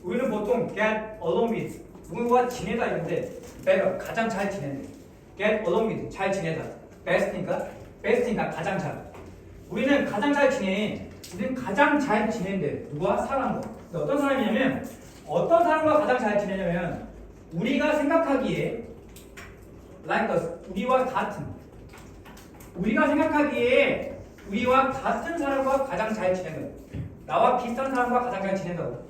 우리는 보통 get along with 누군가와 지내다 이런데 better 가장 잘 지낸대. get along with 잘 지내다. best니까 가장 잘. 우리는 가장 잘 지내. 우리는 가장 잘 지낸대. 누구와? 사람과. 근데 어떤 사람이냐면 어떤 사람과 가장 잘 지내냐면 우리가 생각하기에 like us 우리와 같은 우리와 같은 사람과 가장 잘 지낸다. 나와 비슷한 사람과 가장 잘 지낸다고.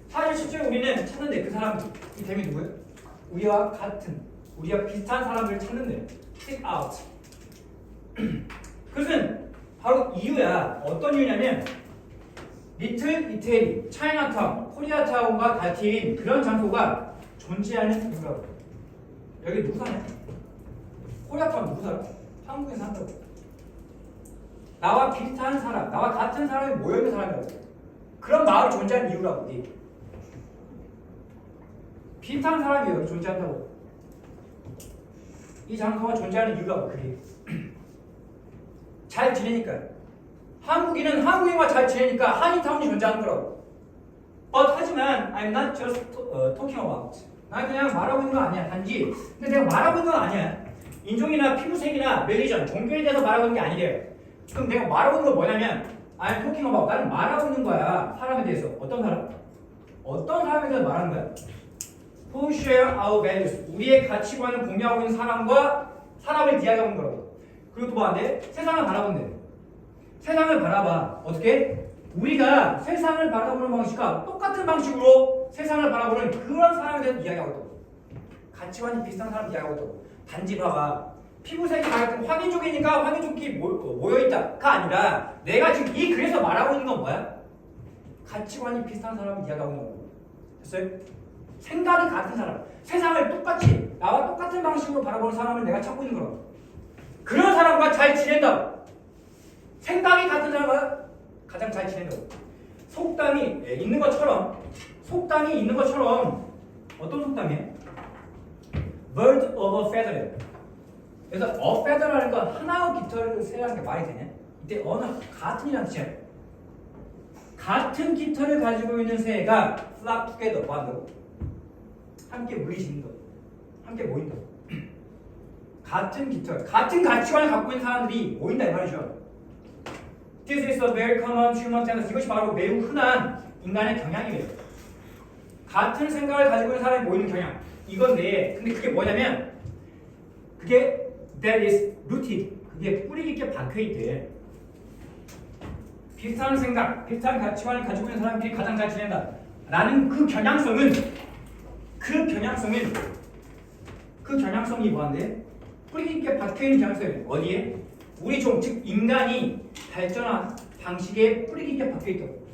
사실 실제로 우리는 찾는데 그 사람 이 됨이 누구예요? 우리와 같은 우리와 비슷한 사람을 찾는데 seek out. 그것은 바로 이유야. 어떤 이유냐면 리틀 이태리, 차이나타운, 코리아타운과 같은 그런 장소가 존재하는 이유라고. 여기 누구 사냐? 코리아타운 누구 살아? 한국에 산다고. 나와 비슷한 사람, 나와 같은 사람이 모여있는 사람이라고. 그런 마을이 존재하는 이유라고. 이게. 비슷한 사람이 여기 존재한다고. 이 장소가 존재하는 이유라고. 그게 잘 지내니까. 한국인은 한국인과 잘 지내니까 한인타운이 존재하는 거라고. 하지만 I'm not just talking about. 난 그냥 말하고 있는 거 아니야. 단지 근데 내가 말하고 있는 건 아니야. 인종이나 피부색이나 멜리전, 종교에 대해서 말하고 있는 게 아니래요. 그럼 내가 말하고 있는 건 뭐냐면 I'm talking about. 나는 말하고 있는 거야. 사람에 대해서. 어떤 사람? 어떤 사람에 대해서 말하는 거야? Who share our values. 우리의 가치관을 공유하고 있는 사람을 이야기하고 있는 거라고. 그리고 또 뭐한대? 세상을 바라본대. 세상을 바라봐. 어떻게? 우리가 세상을 바라보는 방식과 똑같은 방식으로 세상을 바라보는 그런 사람에 대해서 이야기하고 있다고. 가치관이 비슷한 사람 이야기하고 있다고. 단지 봐봐. 피부색이 같은 황인족이니까 황인족이 모여있다가 아니라 내가 지금 이 글에서 말하고 있는 건 뭐야? 가치관이 비슷한 사람을 이야기하고 있는 거고. 됐어요? 생각이 같은 사람. 세상을 똑같이 나와 똑같은 방식으로 바라보는 사람을 내가 찾고 있는 거라고. 그런 사람과 잘 지낸다고. 생각이 같은 사람과 가장 잘 지낸다고. 속담이 있는 것처럼 어떤 속담이에요? Bird of a feather. 그래서 a feather라는 건 하나의 깃털을 세라는 게 말이 되냐? 이때 어느 같은이라는 뜻이야. 같은 깃털을 가지고 있는 새가 flock together 뭐 한다고? 함께 물리지는 거. 함께 모인다. 같은 깃털, 같은 가치관을 갖고 있는 사람들이 모인다 이 말이죠. This is a very common human tendency. 이것이 바로 매우 흔한 인간의 경향이에요. 같은 생각을 가지고 있는 사람이 모이는 경향. 이건데, 근데 그게 뭐냐면, 그게 that is rooted. 그게 뿌리 깊게 박혀 있대. 비슷한 생각, 비슷한 가치관을 가지고 있는 사람들이 가장 잘 지낸다. 라는 그 경향성이 뭐한데? 뿌리 깊게 박혀 있는 경향성이 어디에? 우리 종, 즉 인간이 발전한 방식에 뿌리 깊게 박혀 있다고.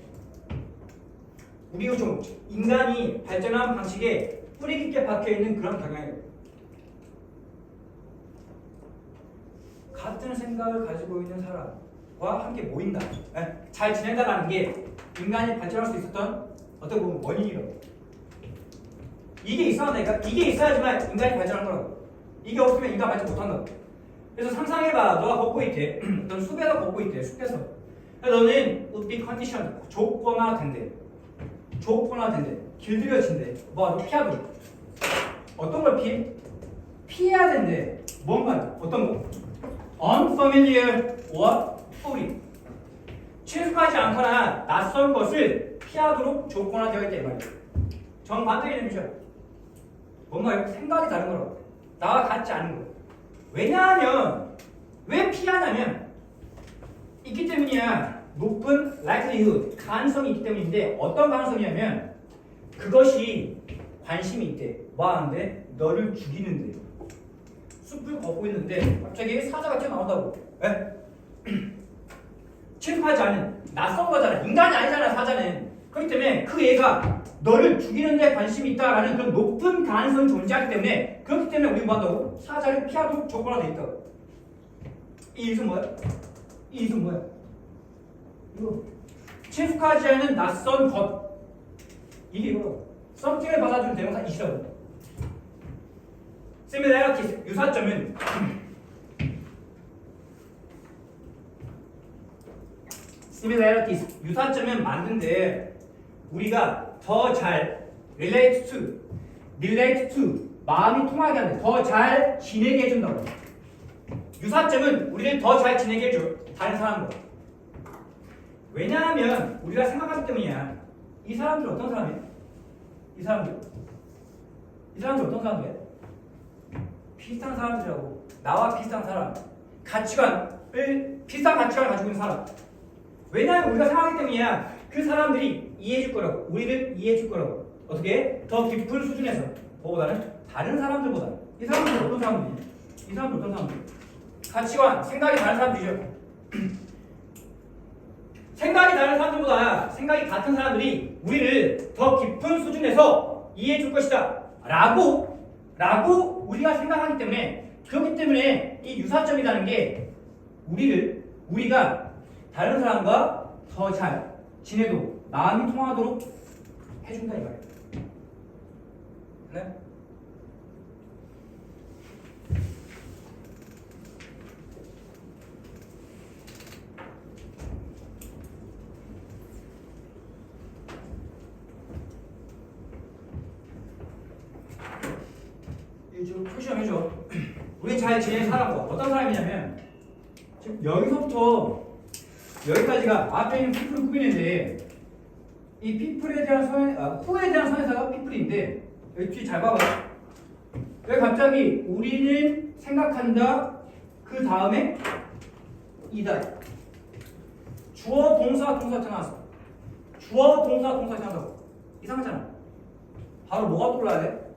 우리 종, 즉 인간이 발전한 방식에 뿌리 깊게 박혀 있는 그런 경향이에요. 같은 생각을 가지고 있는 사람과 함께 모인다. 잘 지낸다라는 게 인간이 발전할 수 있었던 어떻게 보면 원인이라고. 이게 있어야지만 인간이 발전할 거라고. 이게 없으면 인간 발전 못한다고. 그래서 상상해봐. 너가 걷고 있대. 너는 숲에서 걷고 있대. 숲에서. 너는 would be conditioned. 조건화된대. 길들여진대. 너 피하고. 어떤 걸 피해? 피해야 된대. 뭔가 어떤 거? unfamiliar or foreign. 친숙하지 않거나 낯선 것을 피하도록 조건화되어 있다 이 말이야. 정반대 개념이죠. 뭔가 생각이 다른 거라고. 나와 같지 않은 거. 왜냐하면 왜 피하냐면 있기 때문이야. 높은 likelihood 가능성이 있기 때문인데 어떤 가능성이냐면 그것이 관심이 있대. 뭐 하는데? 너를 죽이는데. 숲을 걷고 있는데 갑자기 사자가 튀어나온다고. 왜? 친숙하지 않은 낯선 거잖아. 인간이 아니잖아 사자는. 그렇기 때문에 그 애가 너를 죽이는데 관심이 있다라는 그런 높은 가능성이 존재하기 때문에 그렇기 때문에 우리 뭐 한다고? 사자를 피하도록 조건화되어 있다고. 이 이유는 뭐야? 이거 친숙하지 않은 낯선 것. 이게 이거 something을 받아주는 대명사 이시라고. similarities 유사점은 similarities 유사점은 맞는데 우리가 더 잘 relate to 마음이 통하게 하는 더 잘 지내게 해준다고. 유사점은 우리를 더 잘 지내게 해줘 다른 사람과. 왜냐하면 우리가 생각하기 때문이야. 이 사람들 어떤 사람이야? 이 사람들 어떤 사람들이야? 비슷한 사람들이라고. 나와 비슷한 사람, 비슷한 가치관을 가지고 있는 사람. 왜냐하면 우리가 생각하기 때문이야. 그 사람들이 이해해줄 거라고. 우리를 이해해줄 거라고. 어떻게? 더 깊은 수준에서. 뭐보다는 다른 사람들보다. 이 사람들은 어떤 사람들이야? 이 사람들 어떤 사람들? 가치관, 생각이 다른 사람들이죠. 생각이 다른 사람들보다 생각이 같은 사람들이 우리를 더 깊은 수준에서 이해해 줄 것이다 라고 우리가 생각하기 때문에, 그렇기 때문에 이 유사점이라는 게 우리가 다른 사람과 더 잘 지내도록 마음이 통하도록 해준다 이 말이에요. 네? 좀 표시해줘. 우리 잘 지내는 사람과 어떤 사람이냐면, 지금 여기서부터 여기까지가 앞에 있는 피플을 꾸미는데, 이 피플에 대한 후에 대한 선에서가 피플인데, 여기 뒤 잘 봐봐. 여기 갑자기 우리는 생각한다. 그 다음에 이다. 주어 동사 나왔어. 주어 동사 나왔다고. 이상하잖아. 바로 뭐가 떠올라야 돼?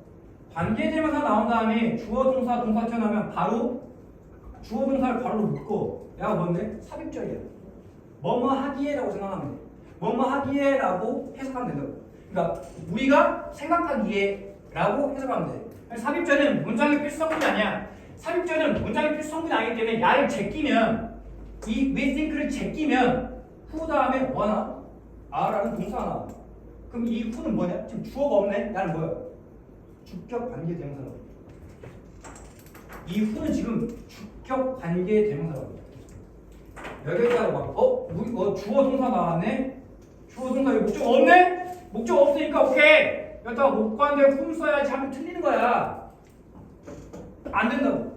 관계대명사 나온 다음에 주어 동사 나오면 바로 주어 동사를 바로 묶고, 얘가 뭔데? 삽입절이야. 뭐뭐 하기에라고 생각하면 돼. 뭐뭐 하기에라고 해석하면 된다고. 그러니까 우리가 생각하기에라고 해석하면 돼. 삽입절은 문장의 필수 성분이 아니야. 삽입절은 문장의 필수 성분이 아니기 때문에 야를 제끼면, 이 we think를 제끼면 who 다음에 뭐나 are라는 동사가 나와. 그럼 이 who는 뭐냐? 지금 주어가 없네. 야는 뭐야? 주격 관계 대명사라고. 이 who는 지금 주격 관계 대명사라고. 여기다가 막 주어 동사 나왔네. 주어 동사 여기 목적 없네. 목적 없으니까 오케이. 여기다가 목관대 whom 써야지 하면 틀리는 거야. 안 된다고.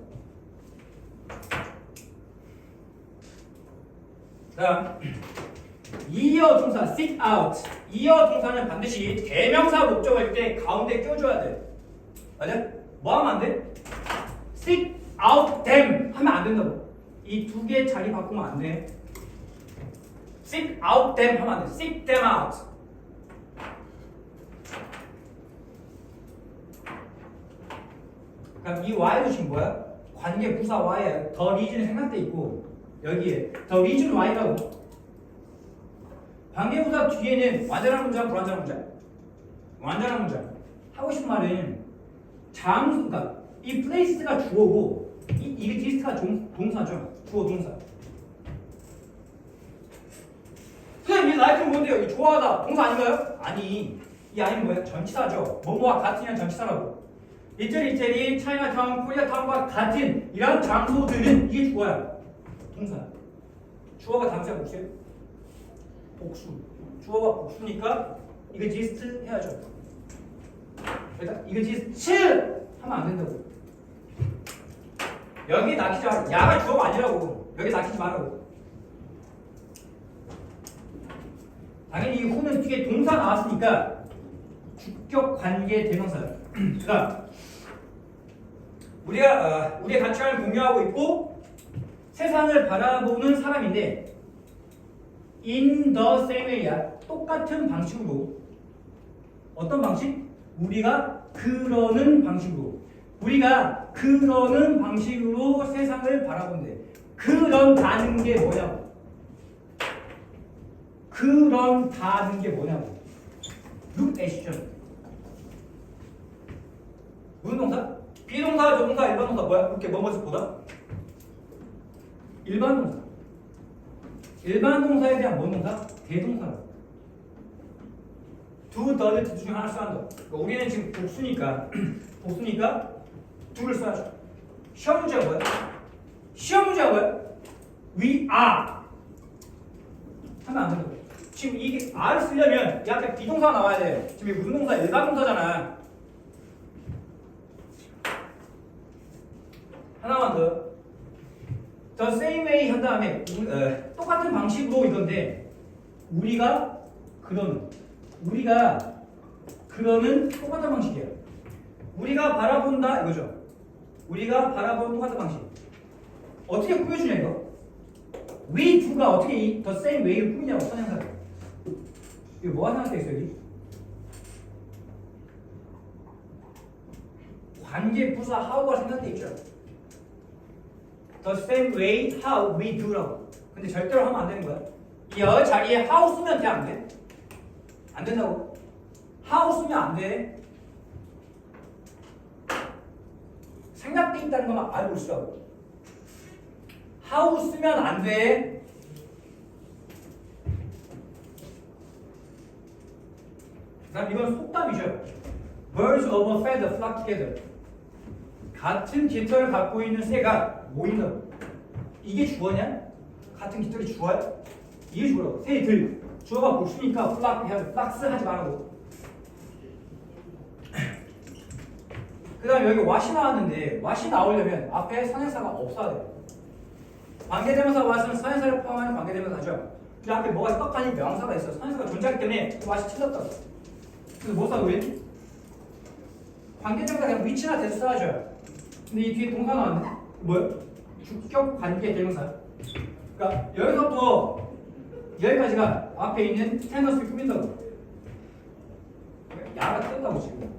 자, 이어 동사 seek out. 이어 동사는 반드시 대명사 목적일 때 가운데 껴줘야 돼. 맞아? 뭐 하면 안 돼? seek out them 하면 안 된다고. 이 두 개 자리 바꾸면 안 돼. seek out them 하면 안 돼. seek them out. 그럼 이 y도 지금 뭐야? 관계 부사 y야. 더 리즌이 생각돼 있고, 여기에 더 리즌 y라고. 관계 부사 뒤에는 완전한 문장, 불완전한 문장. 완전한 문장. 하고 싶은 말은 장수, 그러니까 이 place가 주어고 이게 디스트가 동사죠. 주어 동사. 선생님, 이 like는 뭔데요? 이 좋아하다 동사 아닌가요? 아니, 이 아니면 뭐예요? 전치사죠. 뭐뭐와 같으면 전치사라고. 이태리, 차이나타운, 코리아타운과 같은 이런 장소들은 이게 주어야. 동사. 주어가 당사야, 복수야? 복수. 주어가 복수니까 이거 디스트 해야죠. 그러니까 이거 디스트 하면 안 된다고. 여기 낙히지 말고. 야가 주어가 아니라고. 여기 낙히지 말라고. 당연히 이 후는 뒤에 동사 나왔으니까 주격 관계 대명사야. 그러니까 우리의 가치관을 공유하고 있고 세상을 바라보는 사람인데, in the same way야. 똑같은 방식으로. 어떤 방식? 우리가 그러는 방식으로 세상을 바라본대. 그런다는 게 뭐냐고. 그런다는 게 뭐냐고. look at이죠. 무슨 동사? 비동사, 조동사, 일반 동사 뭐야? 이렇게 뭐뭐서 보다? 일반 동사. 일반 동사에 대한 뭔 동사? 대동사라고. do, does, 둘 중에 하나 써야 한다. 그러니까 우리는 지금 복수니까 do를 써야죠. 시험 문제가 뭐야? 시험 문제가 뭐야? we are 하면 안 된다고. 지금 지금 이게 R을 쓰려면 이 앞에 비동사가 나와야 돼요. 지금 이게 무슨 동사? 일반 동사잖아. 하나만 더. The same way 한 다음에 똑같은 방식으로 이건데 우리가 그러는 똑같은 방식이에요. 우리가 바라본다 이거죠. 우리가 바라보는 똑같은 방식. 어떻게 꾸며주냐 이거? We do가 어떻게 이 the same way를 꾸미냐고 선행사를. 이거 뭐가 생각돼 있어요 여기? 관계 부사 how가 생각돼 있죠. The same way how we do라고. 근데 절대로 하면 안 되는 거야. 이 여 자리에 how 쓰면 돼 안 돼? 안 된다고. how 쓰면 안 돼. 생략돼 있다는 것만 알고 있으라고. how 쓰면 안 돼. 그다음 이건 속담이죠. Birds of a feather flock together. 같은 깃털을 갖고 있는 새가 모인다고. 이게 주어냐? 같은 깃털이 주어야? 이게 주어라고. 새들 주어가 복수니까 flock 해야지. flocks 하지 말라고. 그 다음에 여기 what이 나왔는데 what이 나오려면 앞에 선행사가 없어야 돼요. 관계대명사 what은 선행사를 포함하는 관계대명사죠. 근데 앞에 뭐가 떡하니 명사가 있어. 선행사가 존재하기 때문에 그 what이 틀렸다고. 그래서 뭐 써도 왜? 관계대명사 그냥 위치나 대수 써야죠. 근데 이 뒤에 동사 나왔네? 뭐야? 주격 관계대명사. 그러니까 여기서부터 여기까지가 앞에 있는 테너스를 꾸민다고. 야가 뜬다고 지금.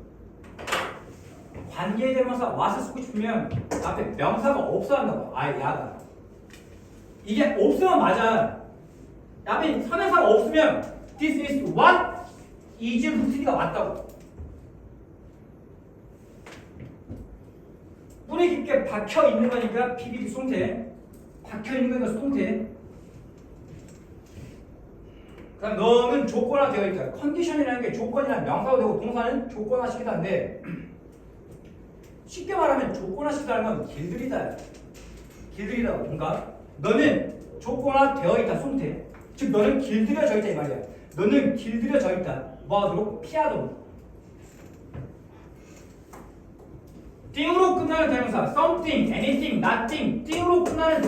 관계대명사 what을 쓰고 싶으면 앞에 명사가 없어야 한다고. 야가. 이게 없으면 맞아. 앞에 선행사가 없으면 this is what is 루트가 맞다고. 뿌리 깊게 박혀 있는 거니까 PBD 송태. 박혀 있는 거니까 송태. 그다음 너는 조건화 되어 있다. 컨디션이라는 게 조건이나 명사가 되고 동사는 조건화시키다 한데 쉽게 말하면 조건화시키다는 건 길들이다. 길들이다. 뭔가 너는 조건화되어 있다. 송태. 즉 너는 길들여져 있다 이 말이야. 너는 길들여져 있다. 뭐하도록? 피하도록. 띵으로 끝나는 대명사 something, anything, nothing. 띵으로 끝나는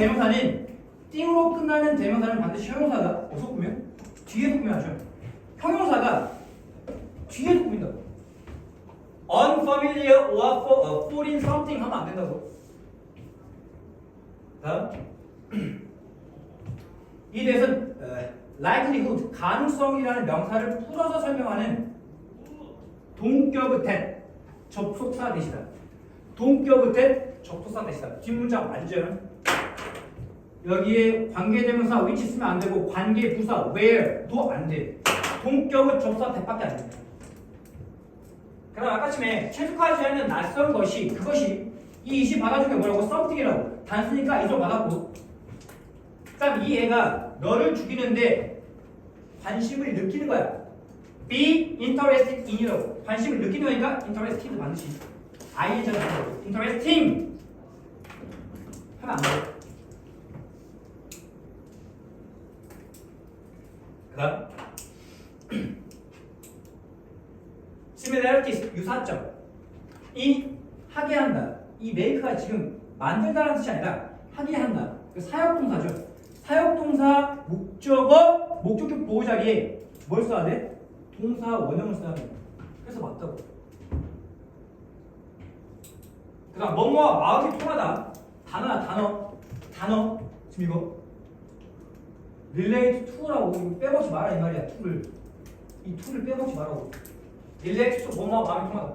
대명사는 반드시 형용사가 어디서 꾸며? 뒤에서 꾸며야죠. 형용사가 뒤에서 꾸민다고. unfamiliar or foreign something 하면 안 된다고. 다음 이 대해서는 likelihood, 가능성이라는 명사를 풀어서 설명하는 동격의 that, 접속사 대시다. 동격의 that, 접속사 대시다. 뒷문장 완전 여기에 관계대명사 which 쓰면 안 되고 관계부사 where도 안 돼. 동격의 접속사 that밖에 안 돼. 그다음 아까쯤에 최적화하지 않는 낯선 것이 그것이 이 이시 받아준 게 뭐라고? something이라고. 단수니까 이걸 받았고. 그다음 이 애가 너를 죽이는데 관심을 느끼는 거야. be interested in이라고. 관심을 느끼는 거니까 interested 반드시 ing가 들어가고 interesting 하면 안 돼. 그다음 similarities 유사점. 이 하게 한다. 이 make가 지금 만들다라는 뜻이 아니라 하게 한다. 그 사역동사죠. 사역동사 목적격 보호 자리에 뭘 써야 돼? 동사 원형을 써야 돼. 그래서 맞다고. 그 다음 뭐뭐와 마음이 통하다. 단어 지금 이거 relate to라고 이거 빼먹지 마라 이 말이야. to를 이 to를 빼먹지 말라고. relate to 뭐뭐와 마음이 통하다.